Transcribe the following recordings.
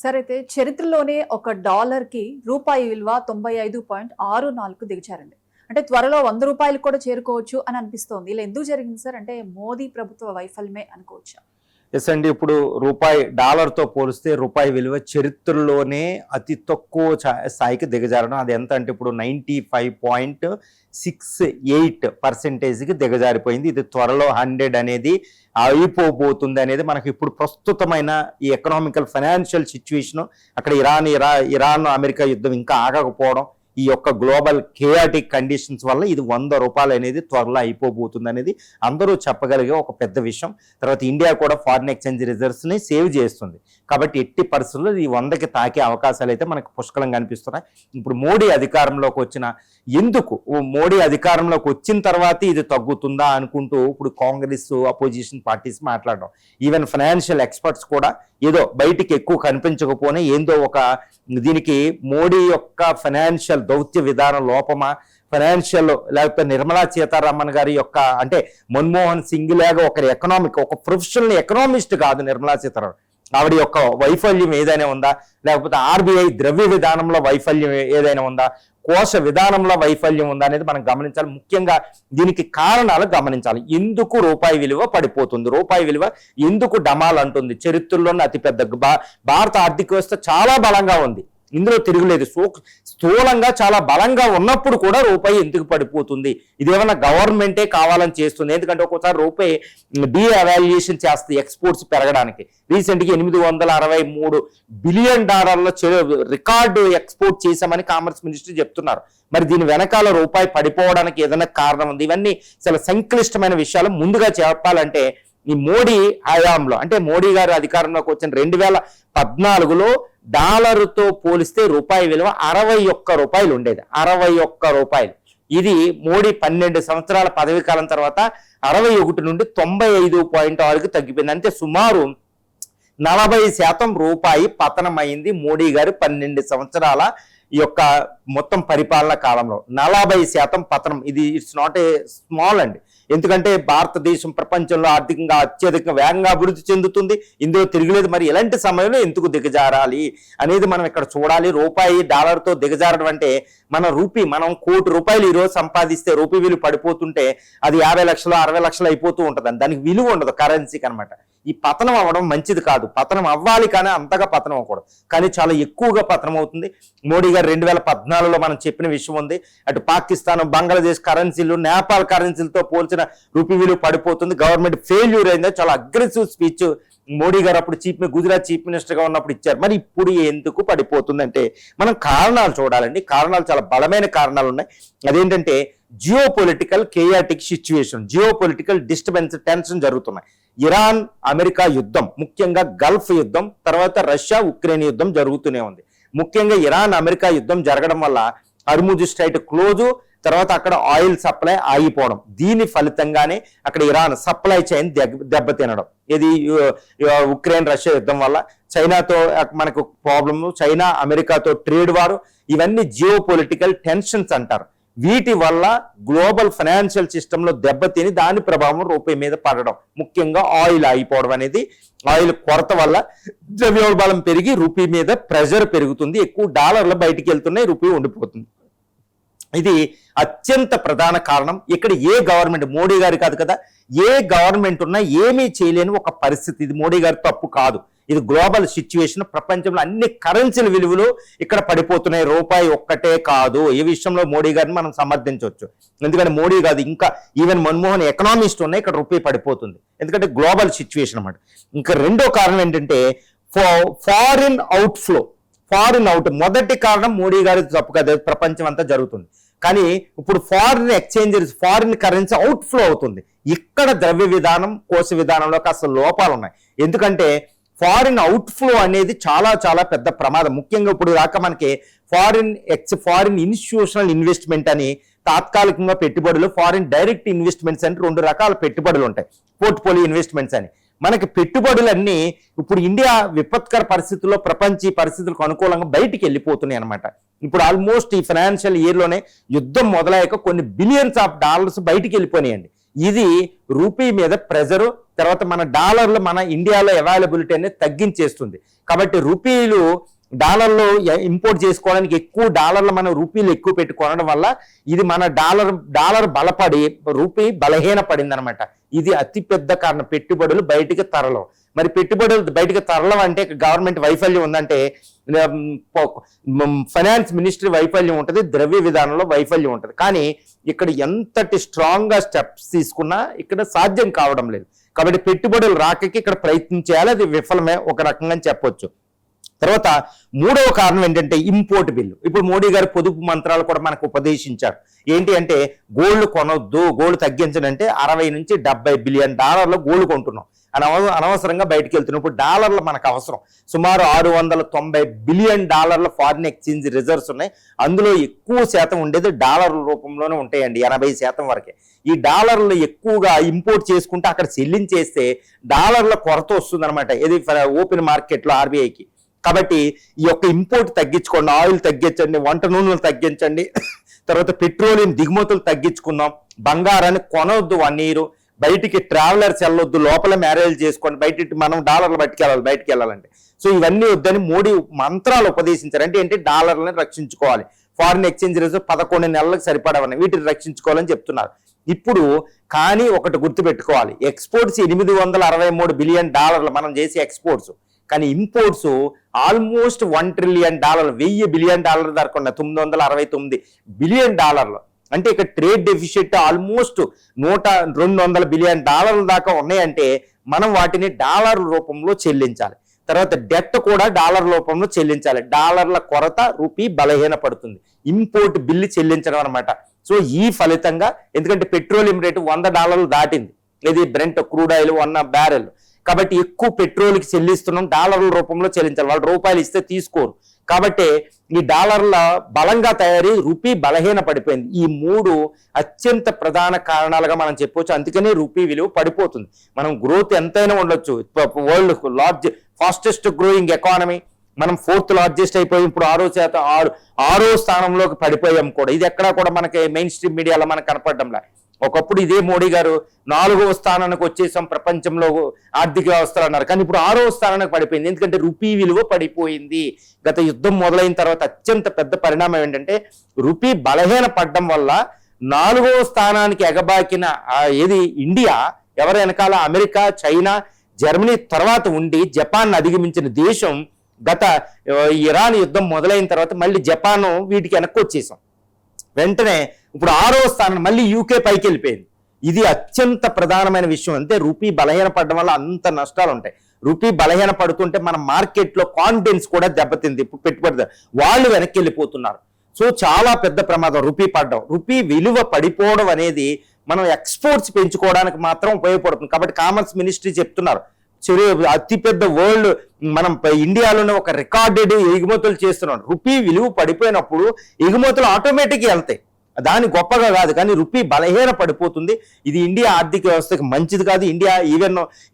సరే అయితే చరిత్రలోనే ఒక డాలర్‌కి రూపాయి విలువ 95.64 దిగజారింది. అంటే త్వరలో రూ. 100 కూడా చేరుకోవచ్చు అని అనిపిస్తోంది. ఇలా ఎందుకు జరిగింది సార్? అంటే మోదీ ప్రభుత్వ వైఫల్యమే అనుకోవచ్చా? ఎస్ అండి. ఇప్పుడు రూపాయి డాలర్‌తో పోలిస్తే రూపాయి విలువ చరిత్రలోనే అతి తక్కువ స్థాయికి దిగజారడం. అది ఎంత అంటే ఇప్పుడు 95.68% దిగజారిపోయింది. ఇది త్వరలో 100 అనేది అయిపోబోతుంది అనేది మనకి ఇప్పుడు ప్రస్తుతమైన ఈ ఎకనామికల్ ఫైనాన్షియల్ సిచ్యువేషన్, అక్కడ ఇరాన్ అమెరికా యుద్ధం ఇంకా ఆగకపోవడం, ఈ యొక్క గ్లోబల్ కేయాటిక్ కండిషన్స్ వల్ల ఇది రూ. 100 అనేది త్వరలో అయిపోబోతుంది అనేది అందరూ చెప్పగలిగే ఒక పెద్ద విషయం. తర్వాత ఇండియా కూడా ఫారిన్ ఎక్స్చేంజ్ రిజర్వ్స్ని సేవ్ చేస్తుంది. కాబట్టి ఎట్టి పరిస్థితుల్లో ఈ 100కి తాకే అవకాశాలు అయితే మనకు పుష్కలంగా కనిపిస్తున్నాయి. ఇప్పుడు మోడీ అధికారంలోకి వచ్చిన తర్వాత ఇది తగ్గుతుందా అనుకుంటూ ఇప్పుడు కాంగ్రెస్ అపోజిషన్ పార్టీస్ మాట్లాడడం, ఈవెన్ ఫైనాన్షియల్ ఎక్స్పర్ట్స్ కూడా ఏదో బయటికి ఎక్కువ కనిపించకపోయినా ఏందో ఒక దీనికి మోడీ యొక్క ఫైనాన్షియల్ దౌత్య విధానం లోపమా, ఫైనాన్షియల్ లేకపోతే నిర్మలా సీతారామన్ గారి యొక్క అంటే మన్మోహన్ సింగ్ లాగా ఒక ప్రొఫెషనల్ ఎకనామిస్ట్ కాదు నిర్మలా సీతారామన్, ఆవిడ యొక్క వైఫల్యం ఏదైనా ఉందా, లేకపోతే ఆర్బీఐ ద్రవ్య విధానంలో వైఫల్యం ఏదైనా ఉందా, కోశ విధానంలో వైఫల్యం ఉందా అనేది మనం గమనించాలి. ముఖ్యంగా దీనికి కారణాలు గమనించాలి. ఎందుకు రూపాయి విలువ పడిపోతుంది, రూపాయి విలువ ఎందుకు డమాల్ అంటుంది? చరిత్రలోనే అతిపెద్ద భారత ఆర్థిక వ్యవస్థ చాలా బలంగా ఉంది, ఇందులో తిరుగులేదు. స్థూలంగా చాలా బలంగా ఉన్నప్పుడు కూడా రూపాయి ఎందుకు పడిపోతుంది? ఇదేమన్నా గవర్నమెంటే కావాలని చేస్తుంది? ఎందుకంటే ఒక్కోసారి రూపాయి డీఅవాల్యుయేషన్ చేస్తుంది ఎక్స్పోర్ట్స్ పెరగడానికి. రీసెంట్గా $863 బిలియన్ రికార్డు ఎక్స్పోర్ట్ చేశామని కామర్స్ మినిస్టర్ చెప్తున్నారు. మరి దీని వెనకాల రూపాయి పడిపోవడానికి ఏదైనా కారణం ఉంది? ఇవన్నీ చాలా సంక్లిష్టమైన విషయాలు. ముందుగా చెప్పాలంటే ఈ మోడీ హయాంలో, అంటే మోడీ గారు అధికారంలోకి వచ్చిన 2014లో డాలర్తో పోలిస్తే రూపాయి విలువ ₹61 ఉండేది. ₹61. ఇది మోడీ 12 సంవత్సరాల పదవీ కాలం తర్వాత 61 నుండి 95.6కి తగ్గిపోయింది. అంటే సుమారు 40% రూపాయి పతనమైంది మోడీ గారు 12 సంవత్సరాల ఈ యొక్క మొత్తం పరిపాలన కాలంలో 40% పతనం. ఇది ఇట్స్ నాట్ ఏ స్మాల్ అండి. ఎందుకంటే భారతదేశం ప్రపంచంలో ఆర్థికంగా అత్యధిక వేగంగా అభివృద్ధి చెందుతుంది, ఇందులో తిరగలేదు. మరి ఇలాంటి సమయంలో ఎందుకు దిగజారాలి అనేది మనం ఇక్కడ చూడాలి. రూపాయి డాలర్తో దిగజారడం అంటే మనం ₹1,00,00,000 ఈరోజు సంపాదిస్తే రూపాయి విలువ పడిపోతుంటే అది 50 లక్షలు 60 లక్షలు అయిపోతూ ఉంటుంది. దానికి విలువ ఉండదు కరెన్సీకి అనమాట. ఈ పతనం అవ్వడం మంచిది కాదు. పతనం అవ్వాలి కానీ అంతగా పతనం అవ్వకూడదు, కానీ చాలా ఎక్కువగా పతనం అవుతుంది. మోడీ గారు 2014లో మనం చెప్పిన విషయం ఉంది. అటు పాకిస్తాన్, బంగ్లాదేశ్ కరెన్సీలు, నేపాల్ కరెన్సీలతో పోల్చిన రూపాయి విలువ పడిపోతుంది. గవర్నమెంట్ ఫెయిల్యూర్ అయిందో చాలా అగ్రెసివ్ స్పీచ్ మోడీ గారు అప్పుడు గుజరాత్ చీఫ్ మినిస్టర్ గా ఉన్నప్పుడు ఇచ్చారు. మరి ఇప్పుడు ఎందుకు పడిపోతుందంటే మనం కారణాలు చూడాలండి. కారణాలు చాలా బలమైన కారణాలు ఉన్నాయి. అదేంటంటే geo political chaotic situation, geo political disturbance, tension జరుగుతున్నాయి. ఇరాన్ అమెరికా యుద్ధం, ముఖ్యంగా గల్ఫ్ యుద్ధం, తర్వాత రష్యా ఉక్రెయిన్ యుద్ధం జరుగుతూనే ఉంది. ముఖ్యంగా ఇరాన్ అమెరికా యుద్ధం జరగడం వల్ల హర్ముజ్ స్ట్రైట్ క్లోజు, తర్వాత అక్కడ ఆయిల్ సప్లై ఆగిపోవడం, దీని ఫలితంగానే అక్కడ ఇరాన్ సప్లై చైన్ దెబ్బతినడం. ఇది ఉక్రెయిన్ రష్యా యుద్ధం వల్ల చైనాతో మనకు ప్రాబ్లము, చైనా అమెరికాతో ట్రేడ్ వారు, ఇవన్నీ జియో పొలిటికల్ టెన్షన్స్ అంటారు. వీటి వల్ల గ్లోబల్ ఫైనాన్షియల్ సిస్టంలో దెబ్బతిని దాని ప్రభావం రూపాయి మీద పడడం, ముఖ్యంగా ఆయిల్ ఆగిపోవడం అనేది, ఆయిల్ కొరత వల్ల ద్రవ్యోల్బణం పెరిగి రూపాయి మీద ప్రెషర్ పెరుగుతుంది. ఎక్కువ డాలర్లు బయటికి వెళ్తున్నాయి, రూపాయి ఉండిపోతుంది. ఇది అత్యంత ప్రధాన కారణం. ఇక్కడ ఏ గవర్నమెంట్, మోడీ గారి కాదు కదా, ఏ గవర్నమెంట్ ఉన్నా ఏమీ చేయలేని ఒక పరిస్థితి. ఇది మోడీ గారి తప్పు కాదు, ఇది గ్లోబల్ సిచ్యువేషన్. ప్రపంచంలో అన్ని కరెన్సీల విలువలు ఇక్కడ పడిపోతున్నాయి, రూపాయి ఒక్కటే కాదు. ఈ విషయంలో మోడీ గారిని మనం సమర్థించవచ్చు. ఎందుకంటే మోడీ కాదు, ఇంకా ఈవెన్ మన్మోహన్ ఎకనామిస్ట్ ఉన్నాయి, ఇక్కడ రూపాయి పడిపోతుంది. ఎందుకంటే గ్లోబల్ సిచ్యువేషన్ అన్నమాట. ఇంకా రెండో కారణం ఏంటంటే ఫారిన్ అవుట్ఫ్లో. మొదటి కారణం మోడీ గారి తప్పు కదా, ప్రపంచం అంతా జరుగుతుంది. కానీ ఇప్పుడు ఫారిన్ కరెన్సీ అవుట్ఫ్లో అవుతుంది. ఇక్కడ ద్రవ్య విధానం, కోశ విధానంలో కాస్త లోపాలు ఉన్నాయి. ఎందుకంటే ఫారిన్ అవుట్ఫ్లో అనేది చాలా చాలా పెద్ద ప్రమాదం. ముఖ్యంగా ఇప్పుడు దాకా మనకి ఫారిన్ ఇన్స్టిట్యూషనల్ ఇన్వెస్ట్మెంట్ అని, తాత్కాలికంగా పెట్టుబడులు, ఫారిన్ డైరెక్ట్ ఇన్వెస్ట్మెంట్స్ అంటే 2 రకాల పెట్టుబడులు ఉంటాయి. పోర్ట్ఫోలియో ఇన్వెస్ట్మెంట్స్ అని. మనకి పెట్టుబడులన్నీ ఇప్పుడు ఇండియా విపత్కర పరిస్థితుల్లో, ప్రపంచ పరిస్థితులకు అనుకూలంగా బయటికి వెళ్ళిపోతున్నాయి అనమాట. ఇప్పుడు ఆల్మోస్ట్ ఈ ఫైనాన్షియల్ ఇయర్లోనే యుద్ధం మొదలయ్యాక కొన్ని బిలియన్స్ ఆఫ్ డాలర్స్ బయటికి వెళ్ళిపోయినాయండి. ఇది రూపీ మీద ప్రెజరు, తర్వాత మన డాలర్లు మన ఇండియాలో అవైలబిలిటీ అనేది తగ్గించేస్తుంది. కాబట్టి రూపీలు డాలర్లు ఇంపోర్ట్ చేసుకోవడానికి ఎక్కువ డాలర్లు మన రూపీలు ఎక్కువ పెట్టుకోవడం వల్ల ఇది మన డాలర్ బలపడి రూపీ బలహీన పడింది అనమాట. ఇది అతిపెద్ద కారణం పెట్టుబడులు బయటికి తరలం. మరి పెట్టుబడులు బయటికి తరలం అంటే గవర్నమెంట్ వైఫల్యం ఉందంటే ఫైనాన్స్ మినిస్ట్రీ వైఫల్యం ఉంటుంది, ద్రవ్య విధానంలో వైఫల్యం ఉంటుంది. కానీ ఇక్కడ ఎంతటి స్ట్రాంగ్ గా స్టెప్స్ తీసుకున్నా ఇక్కడ సాధ్యం కావడం లేదు. కాబట్టి పెట్టుబడులు రాకకి ఇక్కడ ప్రయత్నం చేయాలి, అది విఫలమే ఒక రకంగా చెప్పొచ్చు. తర్వాత మూడవ కారణం ఏంటంటే ఇంపోర్ట్ బిల్లు. ఇప్పుడు మోడీ గారు పొదుపు మంత్రాలు కూడా మనకు ఉపదేశించారు. ఏంటి అంటే గోల్డ్ కొనొద్దు, గోల్డ్ తగ్గించడంటే 60 నుంచి 70 బిలియన్ డాలర్లు గోల్డ్ కొంటున్నాం అనవసరంగా బయటకు వెళ్తున్నాం. ఇప్పుడు డాలర్లు మనకు అవసరం. సుమారు 690 బిలియన్ డాలర్ల ఫారిన్ ఎక్స్చేంజ్ రిజర్వ్స్ ఉన్నాయి. అందులో ఎక్కువ శాతం ఉండేది డాలర్ల రూపంలోనే ఉంటాయండి, 80% వరకే. ఈ డాలర్లు ఎక్కువగా ఇంపోర్ట్ చేసుకుంటే అక్కడ చెల్లించేస్తే డాలర్ల కొరత వస్తుంది అనమాట, ఇది ఓపెన్ మార్కెట్లో ఆర్బీఐకి. కాబట్టి ఈ యొక్క ఇంపోర్ట్ తగ్గించుకోండి, ఆయిల్ తగ్గించండి, వంట నూనెలు తగ్గించండి, తర్వాత పెట్రోలియం దిగుమతులు తగ్గించుకుందాం, బంగారాన్ని కొనవద్దు 1 year, బయటికి ట్రావెలర్స్ వెళ్ళొద్దు, లోపల మ్యారేజ్ చేసుకోండి, బయట మనం డాలర్లు బయటికి వెళ్ళాలంటే. సో ఇవన్నీ వద్దని మోడీ మంత్రాలు ఉపదేశించారు. అంటే ఏంటి, డాలర్లను రక్షించుకోవాలి, ఫారిన్ ఎక్స్చేంజ్ రిజర్వ్ 11 నెలలకు సరిపడవని వీటిని రక్షించుకోవాలని చెప్తున్నారు. ఇప్పుడు కానీ ఒకటి గుర్తుపెట్టుకోవాలి, ఎక్స్పోర్ట్స్ 863 బిలియన్ డాలర్లు మనం చేసే ఎక్స్పోర్ట్స్, కానీ imports almost $1 trillion, 1000 billion dollar దాకా ఉన్నాయి, 969 బిలియన్ డాలర్లు. అంటే ఇక్కడ ట్రేడ్ డెఫిసిట్ ఆల్మోస్ట్ 200 బిలియన్ డాలర్ల దాకా ఉన్నాయంటే మనం వాటిని డాలర్ రూపంలో చెల్లించాలి. తర్వాత డెట్ కూడా డాలర్ రూపంలో చెల్లించాలి. డాలర్ల కొరత రూపీ బలహీన పడుతుంది, ఇంపోర్ట్ బిల్లు చెల్లించడం అనమాట. సో ఈ ఫలితంగా ఎందుకంటే పెట్రోలియం రేటు $100 దాటింది, ఇది బ్రెంట్ క్రూడ్ ఆయిల్ 1 barrel. కాబట్టి ఎక్కువ పెట్రోల్కి చెల్లిస్తున్నాం, డాలర్ల రూపంలో చెల్లించాలి, వాళ్ళు రూపాయలు ఇస్తే తీసుకోరు. కాబట్టి ఈ డాలర్ల బలంగా తయారీ రూపీ బలహీన పడిపోయింది. ఈ 3 అత్యంత ప్రధాన కారణాలుగా మనం చెప్పొచ్చు. అందుకనే రూపీ విలువ పడిపోతుంది. మనం గ్రోత్ ఎంతైనా ఉండొచ్చు, వరల్డ్ ఫాస్టెస్ట్ గ్రోయింగ్ ఎకానమీ, మనం 4th లార్జెస్ట్ అయిపోయి ఇప్పుడు 6వ స్థానంలోకి పడిపోయాం కూడా. ఇది ఎక్కడా కూడా మనకి మెయిన్ స్ట్రీమ్ మీడియాలో మనకు కనపడడంలా. ఒకప్పుడు ఇదే మోడీ గారు 4వ స్థానానికి వచ్చేసాం ప్రపంచంలో ఆర్థిక వ్యవస్థలు అన్నారు, కానీ ఇప్పుడు 6వ స్థానానికి పడిపోయింది. ఎందుకంటే రూపీ విలువ పడిపోయింది. గత యుద్ధం మొదలైన తర్వాత అత్యంత పెద్ద పరిణామం ఏంటంటే రూపీ బలహీన పడడం వల్ల 4వ స్థానానికి ఎగబాకిన ఏది ఇండియా, ఎవరి వెనకాల అమెరికా, చైనా, జర్మనీ తర్వాత ఉండి జపాన్ అధిగమించిన దేశం. గత ఇరాన్ యుద్ధం మొదలైన తర్వాత మళ్ళీ జపాన్ వీటికి వెనక్కి వచ్చేసాం. వెంటనే ఇప్పుడు 6వ స్థానం మళ్ళీ యూకే పైకి వెళ్ళిపోయింది. ఇది అత్యంత ప్రధానమైన విషయం. అంటే రూపీ బలహీన పడడం వల్ల అంత నష్టాలు ఉంటాయి. రూపీ బలహీన పడుతుంటే మన మార్కెట్లో కాన్ఫిడెన్స్ కూడా దెబ్బతింది. ఇప్పుడు పెట్టుబడి వాళ్ళు వెనక్కి వెళ్ళిపోతున్నారు. సో చాలా పెద్ద ప్రమాదం రూపీ పడడం. రూపీ విలువ పడిపోవడం అనేది మనం ఎక్స్పోర్ట్స్ పెంచుకోవడానికి మాత్రం ఉపయోగపడుతుంది. కాబట్టి కామర్స్ మినిస్ట్రీ చెప్తున్నారు, అతిపెద్ద వరల్డ్ మనం ఇండియాలోనే ఒక రికార్డెడ్ ఎగుమతులు చేస్తున్నాం. రూపీ విలువ పడిపోయినప్పుడు ఎగుమతులు ఆటోమేటిక్గా వెళ్తాయి, దాని గొప్పగా కాదు, కానీ రూపీ బలహీన పడిపోతుంది. ఇది ఇండియా ఆర్థిక వ్యవస్థకి మంచిది కాదు.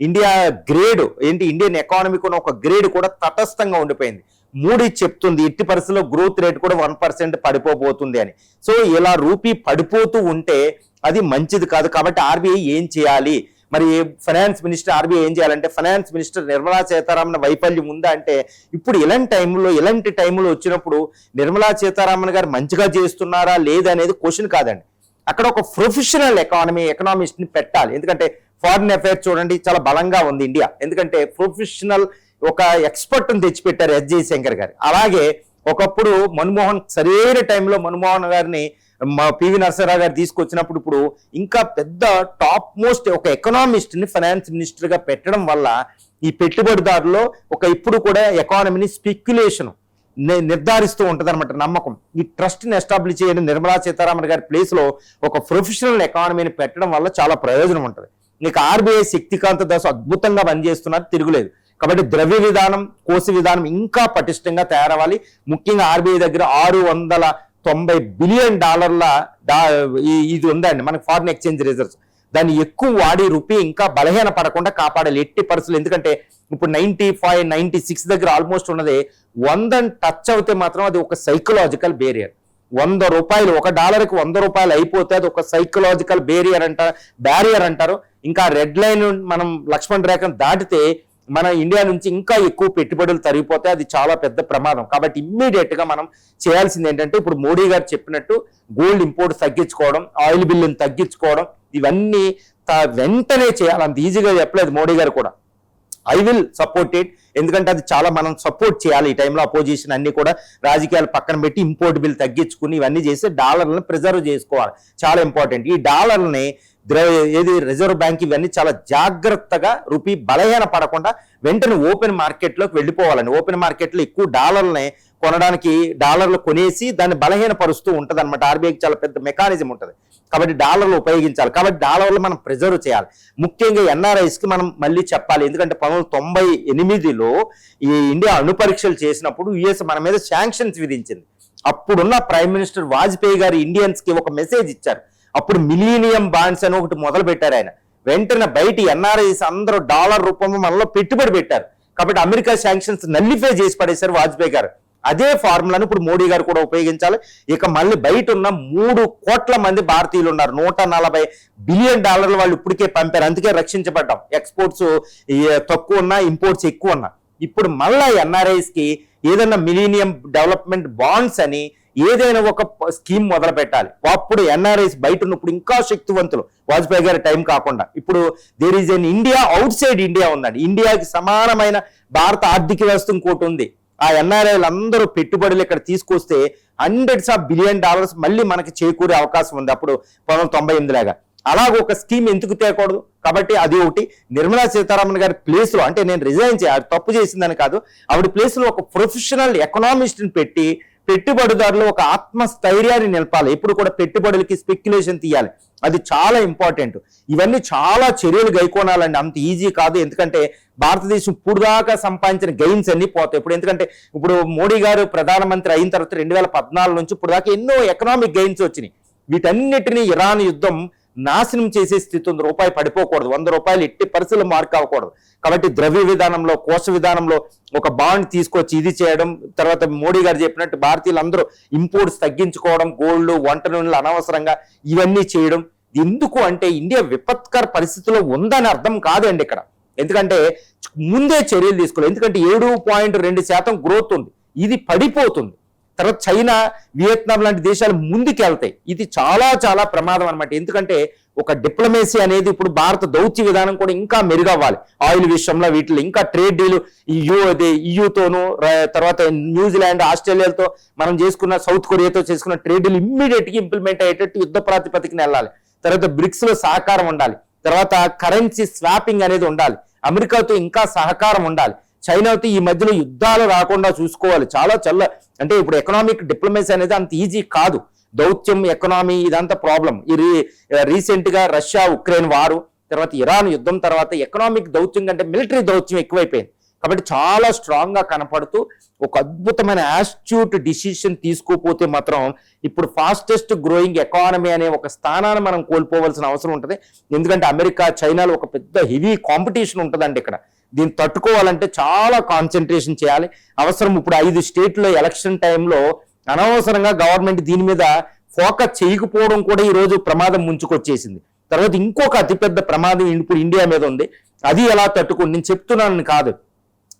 ఇండియా గ్రేడ్ ఏంటి, ఇండియన్ ఎకానమీకి ఉన్న ఒక గ్రేడ్ కూడా తటస్థంగా ఉండిపోయింది. మూడీ చెప్తుంది ఎట్టి పరిస్థితుల్లో గ్రోత్ రేట్ కూడా 1% పడిపోబోతుంది అని. సో ఇలా రూపీ పడిపోతూ ఉంటే అది మంచిది కాదు. కాబట్టి ఆర్బీఐ ఏం చేయాలి, మరి ఫైనాన్స్ మినిస్టర్ ఆర్బీఐ ఏం చేయాలంటే, ఫైనాన్స్ మినిస్టర్ నిర్మలా సీతారామన్ వైఫల్యం ఉందా అంటే, ఇప్పుడు ఇలాంటి టైంలో వచ్చినప్పుడు నిర్మలా సీతారామన్ గారు మంచిగా చేస్తున్నారా లేదా అనేది క్వశ్చన్ కాదండి. అక్కడ ఒక ప్రొఫెషనల్ ఎకనామిస్ట్ ని పెట్టాలి. ఎందుకంటే ఫారిన్ అఫైర్స్ చూడండి చాలా బలంగా ఉంది ఇండియా, ఎందుకంటే ప్రొఫెషనల్ ఒక ఎక్స్పర్ట్ ని తెచ్చిపెట్టారు ఎస్ జయశంకర్ గారు. అలాగే ఒకప్పుడు సరైన టైంలో మన్మోహన్ గారిని పివి నరసింహారావు గారు తీసుకొచ్చినప్పుడు ఇప్పుడు ఇంకా పెద్ద టాప్ మోస్ట్ ఒక ఎకనామిస్ట్ ని ఫైనాన్స్ మినిస్టర్ గా పెట్టడం వల్ల ఈ పెట్టుబడిదారులో ఇప్పుడు కూడా ఎకానమీని స్పెక్యులేషన్ నిర్ధారిస్తూ ఉంటది అనమాట నమ్మకం. ఈ ట్రస్ట్ ని ఎస్టాబ్లిష్ చేయడం నిర్మలా సీతారామన్ గారి ప్లేస్ లో ఒక ప్రొఫెషనల్ ఎకానమీని పెట్టడం వల్ల చాలా ప్రయోజనం ఉంటుంది. ఇక ఆర్బీఐ శక్తికాంత దాస్ అద్భుతంగా పనిచేస్తున్నారు, తిరుగులేదు. కాబట్టి ద్రవ్య విధానం, కోశ విధానం ఇంకా పటిష్టంగా తయారవ్వాలి. ముఖ్యంగా ఆర్బీఐ దగ్గర 690 బిలియన్ డాలర్ల ఇది ఉందండి మనకి ఫారిన్ ఎక్స్చేంజ్ రిజర్వ్స్. దాన్ని ఎక్కువ వాడి రూపీ ఇంకా బలహీన పడకుండా కాపాడాలి ఎట్టి పరిస్థితులు. ఎందుకంటే ఇప్పుడు 95, 96 దగ్గర ఆల్మోస్ట్ ఉన్నది. 100 టచ్ అవుతే మాత్రం అది ఒక సైకలాజికల్ బేరియర్. రూపాయలు, $1కి $100 అయిపోతే అది ఒక సైకలాజికల్ బ్యారియర్ అంటారు. ఇంకా రెడ్ లైన్ మనం లక్ష్మణ్ రేఖను దాటితే మన ఇండియా నుంచి ఇంకా ఎక్కువ పెట్టుబడులు తరిగిపోతే అది చాలా పెద్ద ప్రమాదం. కాబట్టి ఇమ్మీడియట్ గా మనం చేయాల్సింది ఏంటంటే ఇప్పుడు మోడీ గారు చెప్పినట్టు గోల్డ్ ఇంపోర్ట్ తగ్గించుకోవడం, ఆయిల్ బిల్లును తగ్గించుకోవడం, ఇవన్నీ వెంటనే చేయాలి. అంత ఈజీగా చెప్పలేదు మోడీ గారు కూడా. ఐ విల్ సపోర్ట్ ఇట్, ఎందుకంటే అది చాలా మనం సపోర్ట్ చేయాలి. ఈ టైంలో అపోజిషన్ అన్ని కూడా రాజకీయాలు పక్కన పెట్టి ఇంపోర్ట్ బిల్ తగ్గించుకుని ఇవన్నీ చేసి డాలర్లను ప్రిజర్వ్ చేసుకోవాలి, చాలా ఇంపార్టెంట్. ఈ డాలర్ని రిజర్వ్ బ్యాంక్ ఇవన్నీ చాలా జాగ్రత్తగా రూపీ బలహీన పడకుండా వెంటనే ఓపెన్ మార్కెట్లోకి వెళ్ళిపోవాలండి. ఓపెన్ మార్కెట్లో ఎక్కువ డాలర్లని కొనడానికి డాలర్లు కొనేసి దాన్ని బలహీనపరుస్తూ ఉంటుంది అనమాట. ఆర్బీఐకి చాలా పెద్ద మెకానిజం ఉంటుంది, కాబట్టి డాలర్లు ఉపయోగించాలి. కాబట్టి డాలర్లు మనం ప్రిజర్వ్ చేయాలి. ముఖ్యంగా ఎన్ఆర్ఐస్ కి మనం మళ్ళీ చెప్పాలి, ఎందుకంటే 1998లో ఈ ఇండియా అణు పరీక్షలు చేసినప్పుడు యుఎస్ మన మీద శాంక్షన్స్ విధించింది. అప్పుడున్న ప్రైమ్ మినిస్టర్ వాజ్పేయి గారు ఇండియన్స్ కి ఒక మెసేజ్ ఇచ్చారు. అప్పుడు మిలీనియం బాండ్స్ అని ఒకటి మొదలు పెట్టారు ఆయన. వెంటనే బయట ఎన్ఆర్ఐస్ అందరూ డాలర్ రూపంలో మనలో పెట్టుబడి పెట్టారు. కాబట్టి అమెరికా శాంక్షన్స్ నల్లిఫై చేసి పడేశారు వాజ్పేయి గారు. అదే ఫార్ములాను ఇప్పుడు మోడీ గారు కూడా ఉపయోగించాలి. ఇక మళ్ళీ బయట ఉన్న 3 కోట్ల మంది భారతీయులు ఉన్నారు, $140 బిలియన్ వాళ్ళు ఇప్పటికే పంపారు. అందుకే రక్షించబడ్డాం. ఎక్స్పోర్ట్స్ తక్కువ ఉన్నా, ఇంపోర్ట్స్ ఎక్కువ ఉన్నా. ఇప్పుడు మళ్ళా ఎన్ఆర్ఐస్ కి ఏదైనా మిలీనియం డెవలప్మెంట్ బాండ్స్ అని ఏదైనా ఒక స్కీమ్ మొదలు పెట్టాలి. అప్పుడు ఎన్ఆర్ఐస్ బయట ఉన్నప్పుడు ఇంకా శక్తివంతులు, వాజ్పేయి గారి టైం కాకుండా. ఇప్పుడు there is an India outside India ఉందండి. ఇండియాకి సమానమైన భారత ఆర్థిక వ్యవస్థ ఇంకోటి ఉంది. ఆ ఎన్ఆర్ఐలు అందరూ పెట్టుబడులు ఇక్కడ తీసుకొస్తే $100s of billions మళ్ళీ మనకి చేకూరే అవకాశం ఉంది. అప్పుడు 1998 లాగా అలాగ ఒక స్కీమ్ ఎందుకు తేకూడదు? కాబట్టి అది ఒకటి. నిర్మలా సీతారామన్ గారి ప్లేస్ లో, అంటే నేను రిజైన్ చేయాలి, తప్పు చేసిందని కాదు, ఆవిడ ప్లేస్ లో ఒక ప్రొఫెషనల్ ఎకనామిస్ట్ ని పెట్టి పెట్టుబడిదారులు ఒక ఆత్మస్థైర్యాన్ని నిలపాలి. ఎప్పుడు కూడా పెట్టుబడులకి స్పెక్యులేషన్ తీయాలి, అది చాలా ఇంపార్టెంట్. ఇవన్నీ చాలా చర్యలు గైకోనాలండి, అంత ఈజీ కాదు. ఎందుకంటే భారతదేశం ఇప్పుడు దాకా సంపాదించిన గెయిన్స్ అన్ని పోతాయి ఇప్పుడు. ఎందుకంటే ఇప్పుడు మోడీ గారు ప్రధానమంత్రి అయిన తర్వాత 2014 నుంచి ఇప్పుడు దాకా ఎన్నో ఎకనామిక్ గెయిన్స్ వచ్చినాయి. వీటన్నిటినీ ఇరాన్ యుద్ధం నాశనం చేసే స్థితి ఉంది. రూపాయి పడిపోకూడదు, $100 ఎట్టి పరిస్థితులు మార్క్ అవ్వకూడదు. కాబట్టి ద్రవ్య విధానంలో, కోశ విధానంలో ఒక బాండ్ తీసుకొచ్చి ఇది చేయడం, తర్వాత మోడీ గారు చెప్పినట్టు భారతీయులందరూ ఇంపోర్ట్స్ తగ్గించుకోవడం, గోల్డ్, వంట నూనెలు అనవసరంగా ఇవన్నీ చేయడం. ఎందుకు అంటే ఇండియా విపత్కర పరిస్థితిలో ఉందని అర్థం కాదండి ఇక్కడ. ఎందుకంటే ముందే చర్యలు తీసుకోవాలి. ఎందుకంటే 7.2% గ్రోత్ ఉంది, ఇది పడిపోతుంది. తర్వాత చైనా, వియత్నాం లాంటి దేశాలు ముందుకెళ్తాయి. ఇది చాలా చాలా ప్రమాదం అనమాట. ఎందుకంటే ఒక డిప్లొమసీ అనేది ఇప్పుడు భారత దౌత్య విధానం కూడా ఇంకా మెరుగవ్వాలి. ఆయిల్ విషయంలో వీటిలో ఇంకా ట్రేడ్ డీలు ఈయూతోను, తర్వాత న్యూజిలాండ్, ఆస్ట్రేలియాతో మనం చేసుకున్న, సౌత్ కొరియాతో చేసుకున్న ట్రేడ్ డీలు ఇమ్మీడియట్ గా ఇంప్లిమెంట్ అయ్యేటట్టు యుద్ధ ప్రాతిపదికన వెళ్ళాలి. తర్వాత బ్రిక్స్ లో సహకారం ఉండాలి. తర్వాత కరెన్సీ స్వాపింగ్ అనేది ఉండాలి. అమెరికాతో ఇంకా సహకారం ఉండాలి. చైనాతో ఈ మధ్యలో యుద్ధాలు రాకుండా చూసుకోవాలి. చాలా అంటే ఇప్పుడు ఎకనామిక్ డిప్లొమసీ అనేది అంత ఈజీ కాదు. దౌత్యం, ఎకనామీ ఇదంతా ప్రాబ్లం. రీసెంట్ గా రష్యా ఉక్రెయిన్ వారు, తర్వాత ఇరాన్ యుద్ధం తర్వాత ఎకనామిక్ దౌత్యం కంటే మిలిటరీ దౌత్యం ఎక్కువైపోయింది. కాబట్టి చాలా స్ట్రాంగ్ గా కనపడుతూ ఒక అద్భుతమైన యాస్ట్యూట్ డిసిషన్ తీసుకోపోతే మాత్రం ఇప్పుడు ఫాస్టెస్ట్ గ్రోయింగ్ ఎకానమీ అనే ఒక స్థానాన్ని మనం కోల్పోవలసిన అవసరం ఉంటుంది. ఎందుకంటే అమెరికా, చైనాలో ఒక పెద్ద హెవీ కాంపిటీషన్ ఉంటుందండి ఇక్కడ. దీన్ని తట్టుకోవాలంటే చాలా కాన్సన్ట్రేషన్ చేయాలి. అవసరం ఇప్పుడు 5 స్టేట్లో ఎలక్షన్ టైంలో అనవసరంగా గవర్నమెంట్ దీని మీద ఫోకస్ చేయకపోవడం కూడా ఈ రోజు ప్రమాదం ముంచుకొచ్చేసింది. తర్వాత ఇంకొక అతిపెద్ద ప్రమాదం ఇప్పుడు ఇండియా మీద ఉంది. అది ఎలా తట్టుకుని నేను చెప్తున్నాను కాదు,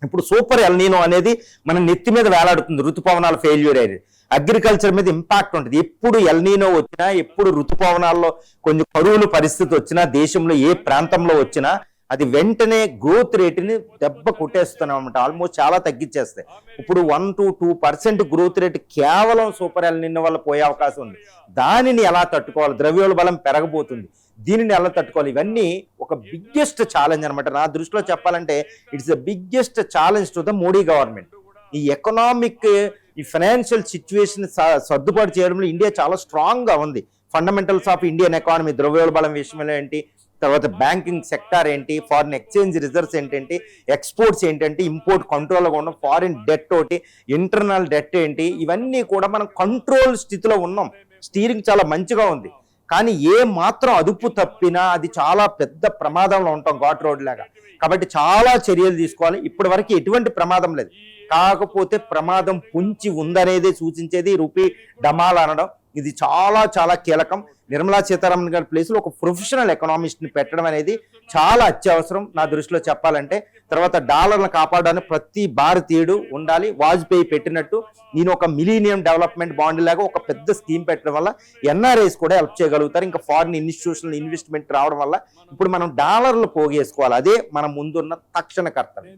ఇప్పుడు సూపర్ ఎల్ నీనో అనేది మన నెత్తి మీద వేలాడుతుంది. ఋతుపవనాల ఫెయిల్యూర్ అనేది అగ్రికల్చర్ మీద ఇంపాక్ట్ ఉంటుంది. ఎప్పుడు ఎల్ నీనో వచ్చినా, ఎప్పుడు ఋతుపవనాల్లో కొంచెం కరువుల పరిస్థితి వచ్చినా, దేశంలో ఏ ప్రాంతంలో వచ్చినా అది వెంటనే గ్రోత్ రేట్ని దెబ్బ కొట్టేస్తున్నాం అనమాట. ఆల్మోస్ట్ చాలా తగ్గించేస్తాయి. ఇప్పుడు 1 to 2% గ్రోత్ రేట్ కేవలం సూపర్ ఎల్ నీనో వల్ల పోయే అవకాశం ఉంది. దానిని ఎలా తట్టుకోవాలి? ద్రవ్యోల్బణం పెరగబోతుంది, దీనిని ఎలా తట్టుకోవాలి? ఇవన్నీ ఒక బిగ్గెస్ట్ ఛాలెంజ్ అనమాట. నా దృష్టిలో చెప్పాలంటే it's the biggest challenge to the Modi government. ఈ ఎకనామిక్, ఈ ఫైనాన్షియల్ సిచ్యువేషన్ సర్దుబాటు చేయడంలో ఇండియా చాలా స్ట్రాంగ్ గా ఉంది. ఫండమెంటల్స్ ఆఫ్ ఇండియన్ ఎకానమీ, ద్రవ్యోల్బణం విషయంలో ఏంటి, తర్వాత బ్యాంకింగ్ సెక్టార్ ఏంటి, ఫారిన్ ఎక్స్చేంజ్ రిజర్వ్స్ ఏంటంటే, ఎక్స్పోర్ట్స్ ఏంటంటే, ఇంపోర్ట్ కంట్రోల్గా ఉండడం, ఫారిన్ డెట్ ఒకటి, ఇంటర్నల్ డెట్ ఏంటి, ఇవన్నీ కూడా మనం కంట్రోల్ స్థితిలో ఉన్నాం. స్టీరింగ్ చాలా మంచిగా ఉంది. కానీ ఏ మాత్రం అదుపు తప్పినా అది చాలా పెద్ద ప్రమాదంలో ఉంటాం, ఘాట్ రోడ్ లాగా. కాబట్టి చాలా చర్యలు తీసుకోవాలి. ఇప్పటి వరకు ఎటువంటి ప్రమాదం లేదు. కాకపోతే ప్రమాదం పొంచి ఉందనేది సూచించేది రూపీ డమాల్ అనడం. ఇది చాలా చాలా కీలకం. నిర్మలా సీతారామన్ గారి ప్లేస్లో ఒక ప్రొఫెషనల్ ఎకనామిస్ట్ ని పెట్టడం అనేది చాలా అత్యవసరం నా దృష్టిలో చెప్పాలంటే. తర్వాత డాలర్లను కాపాడడానికి ప్రతి భారతీయుడు ఉండాలి. వాజ్పేయి పెట్టినట్టు నేను ఒక మిలీనియం డెవలప్మెంట్ బాండ్ లాగా ఒక పెద్ద స్కీమ్ పెట్టడం వల్ల ఎన్ఆర్ఐస్ కూడా హెల్ప్ చేయగలుగుతారు. ఇంకా ఫారిన్ ఇన్స్టిట్యూషనల్ ఇన్వెస్ట్మెంట్ రావడం వల్ల ఇప్పుడు మనం డాలర్లు పోగేసుకోవాలి. అదే మన ముందున్న తక్షణ కర్తవ్యం.